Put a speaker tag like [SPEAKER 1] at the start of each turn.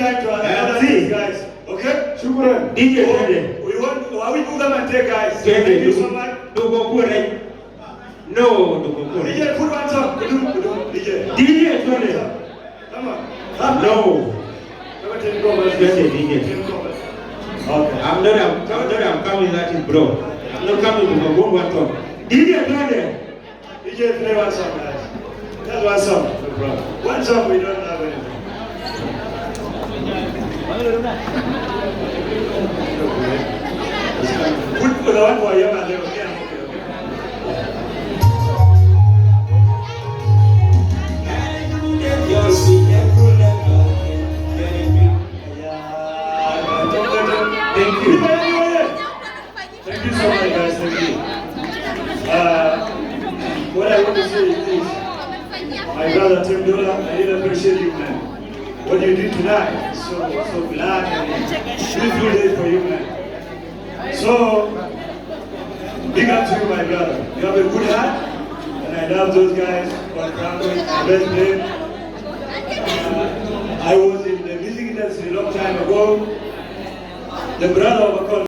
[SPEAKER 1] time to other guys. Okay? DJ, we want we move them and take guys. Thank you so much. No, DJ, put one song. DJ, come on. No. DJ. Okay. I'm not coming at it, bro. I'm not coming to go one song. DJ, play one song, guys. Just one song, bro. One song, we don't have anything. Put the one for you, man. Thank you. Thank you so much, guys. Thank you. What I want to say is this. My brother Tim Dola, I really appreciate you, man. What you did tonight, so glad and beautiful day for you, man. So, big up to you, my brother. You have a good heart, and I love those guys for traveling my best day. I was in the music industry a long time ago. The brother of a